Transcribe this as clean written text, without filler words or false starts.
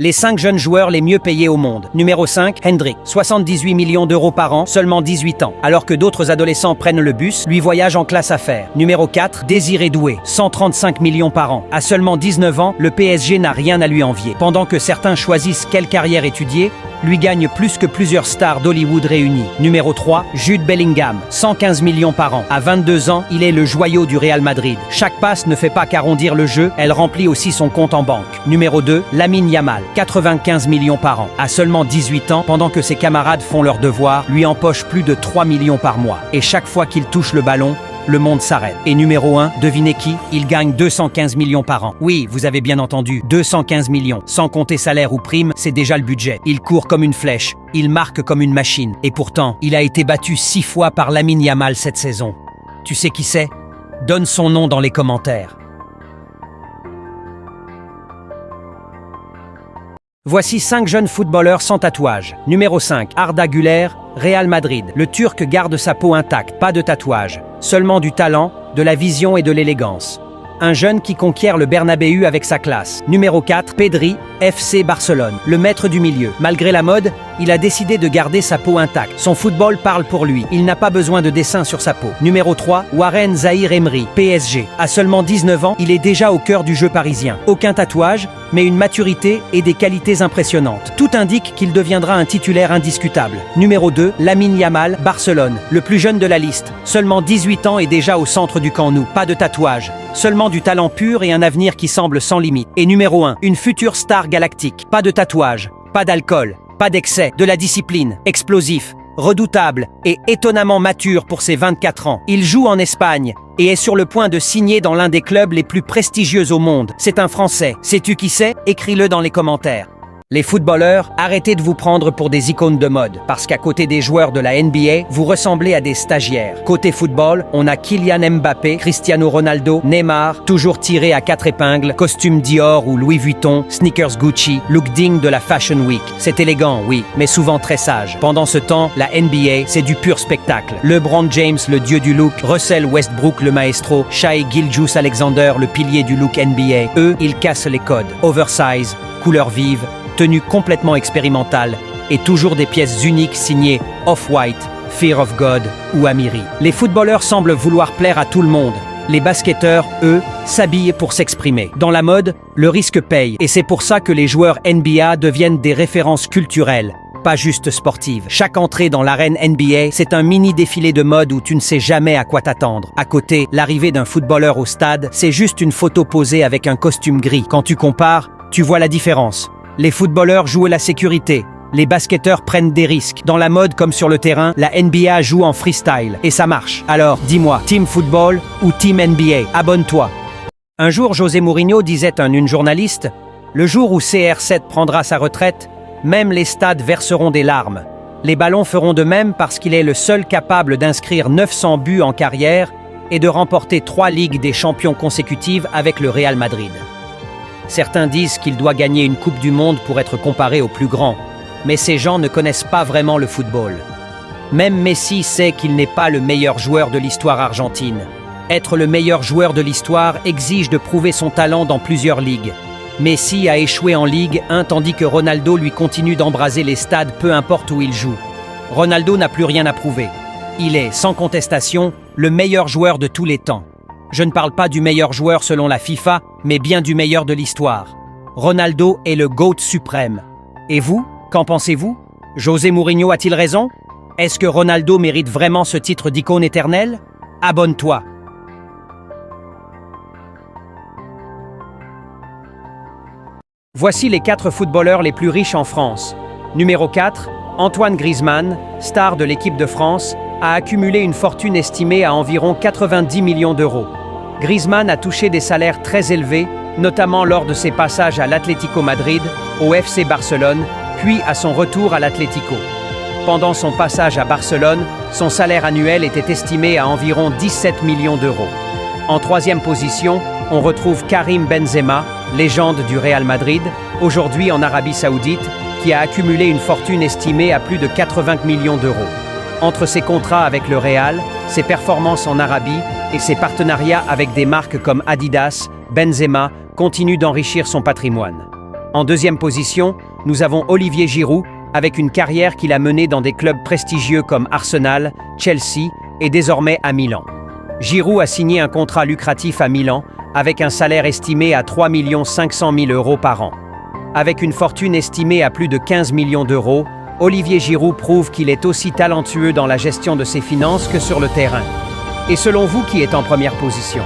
Les 5 jeunes joueurs les mieux payés au monde. Numéro 5, Hendrik, 78 millions d'euros par an, seulement 18 ans. Alors que d'autres adolescents prennent le bus, lui voyage en classe affaires. Numéro 4, Désiré Doué, 135 millions par an. À seulement 19 ans, le PSG n'a rien à lui envier. Pendant que certains choisissent quelle carrière étudier, lui gagne plus que plusieurs stars d'Hollywood réunies. Numéro 3, Jude Bellingham, 115 millions par an. À 22 ans, il est le joyau du Real Madrid. Chaque passe ne fait pas qu'arrondir le jeu, elle remplit aussi son compte en banque. Numéro 2, Lamine Yamal, 95 millions par an. À seulement 18 ans, pendant que ses camarades font leurs devoirs, lui empoche plus de 3 millions par mois. Et chaque fois qu'il touche le ballon, le monde s'arrête. Et numéro 1, devinez qui? Il gagne 215 millions par an. Oui, vous avez bien entendu, 215 millions. Sans compter salaire ou prime, c'est déjà le budget. Il court comme une flèche, il marque comme une machine. Et pourtant, il a été battu 6 fois par Lamine Yamal cette saison. Tu sais qui c'est? Donne son nom dans les commentaires. Voici 5 jeunes footballeurs sans tatouage. Numéro 5, Arda Güler, Real Madrid. Le Turc garde sa peau intacte, pas de tatouage. Seulement du talent, de la vision et de l'élégance. Un jeune qui conquiert le Bernabéu avec sa classe. Numéro 4, Pedri, FC Barcelone. Le maître du milieu. Malgré la mode, il a décidé de garder sa peau intacte. Son football parle pour lui. Il n'a pas besoin de dessin sur sa peau. Numéro 3, Warren Zaïre-Emery, PSG. À seulement 19 ans, il est déjà au cœur du jeu parisien. Aucun tatouage, mais une maturité et des qualités impressionnantes. Tout indique qu'il deviendra un titulaire indiscutable. Numéro 2, Lamine Yamal, Barcelone. Le plus jeune de la liste. Seulement 18 ans et déjà au centre du camp nou. Pas de tatouage. Seulement du talent pur et un avenir qui semble sans limite. Et numéro 1, une future star galactique. Pas de tatouage, pas d'alcool, pas d'excès, de la discipline, explosif, redoutable et étonnamment mature pour ses 24 ans. Il joue en Espagne et est sur le point de signer dans l'un des clubs les plus prestigieux au monde. C'est un Français. Sais-tu qui c'est? Écris-le dans les commentaires. Les footballeurs, arrêtez de vous prendre pour des icônes de mode, parce qu'à côté des joueurs de la NBA, vous ressemblez à des stagiaires. Côté football, on a Kylian Mbappé, Cristiano Ronaldo, Neymar, toujours tiré à 4 épingles, costume Dior ou Louis Vuitton, sneakers Gucci, look digne de la Fashion Week. C'est élégant, oui, mais souvent très sage. Pendant ce temps, la NBA, c'est du pur spectacle. LeBron James, le dieu du look, Russell Westbrook, le maestro, Shai Gilgeous-Alexander, le pilier du look NBA. Eux, ils cassent les codes. Oversize, couleurs vives, tenue complètement expérimentale et toujours des pièces uniques signées Off-White, Fear of God ou Amiri. Les footballeurs semblent vouloir plaire à tout le monde. Les basketteurs, eux, s'habillent pour s'exprimer. Dans la mode, le risque paye et c'est pour ça que les joueurs NBA deviennent des références culturelles, pas juste sportives. Chaque entrée dans l'arène NBA, c'est un mini défilé de mode où tu ne sais jamais à quoi t'attendre. À côté, l'arrivée d'un footballeur au stade, c'est juste une photo posée avec un costume gris. Quand tu compares, tu vois la différence. Les footballeurs jouent la sécurité, les basketteurs prennent des risques. Dans la mode comme sur le terrain, la NBA joue en freestyle et ça marche. Alors, dis-moi, team football ou team NBA? Abonne-toi. Un jour, José Mourinho disait à une journaliste, « Le jour où CR7 prendra sa retraite, même les stades verseront des larmes. Les ballons feront de même parce qu'il est le seul capable d'inscrire 900 buts en carrière et de remporter 3 Ligues des champions consécutives avec le Real Madrid. » Certains disent qu'il doit gagner une Coupe du Monde pour être comparé au plus grand, mais ces gens ne connaissent pas vraiment le football. Même Messi sait qu'il n'est pas le meilleur joueur de l'histoire argentine. Être le meilleur joueur de l'histoire exige de prouver son talent dans plusieurs ligues. Messi a échoué en Ligue 1 tandis que Ronaldo lui continue d'embraser les stades peu importe où il joue. Ronaldo n'a plus rien à prouver. Il est, sans contestation, le meilleur joueur de tous les temps. Je ne parle pas du meilleur joueur selon la FIFA, mais bien du meilleur de l'histoire. Ronaldo est le GOAT suprême. Et vous, qu'en pensez-vous? José Mourinho a-t-il raison? Est-ce que Ronaldo mérite vraiment ce titre d'icône éternelle? Abonne-toi. Voici les 4 footballeurs les plus riches en France. Numéro 4, Antoine Griezmann, star de l'équipe de France, a accumulé une fortune estimée à environ 90 millions d'euros. Griezmann a touché des salaires très élevés, notamment lors de ses passages à l'Atlético Madrid, au FC Barcelone, puis à son retour à l'Atlético. Pendant son passage à Barcelone, son salaire annuel était estimé à environ 17 millions d'euros. En 3e position, on retrouve Karim Benzema, légende du Real Madrid, aujourd'hui en Arabie Saoudite, qui a accumulé une fortune estimée à plus de 80 millions d'euros. Entre ses contrats avec le Real, ses performances en Arabie et ses partenariats avec des marques comme Adidas, Benzema continuent d'enrichir son patrimoine. En deuxième position, nous avons Olivier Giroud, avec une carrière qu'il a menée dans des clubs prestigieux comme Arsenal, Chelsea et désormais à Milan. Giroud a signé un contrat lucratif à Milan, avec un salaire estimé à 3 500 000 € par an. Avec une fortune estimée à plus de 15 millions d'euros, Olivier Giroud prouve qu'il est aussi talentueux dans la gestion de ses finances que sur le terrain. Et selon vous, qui est en première position ?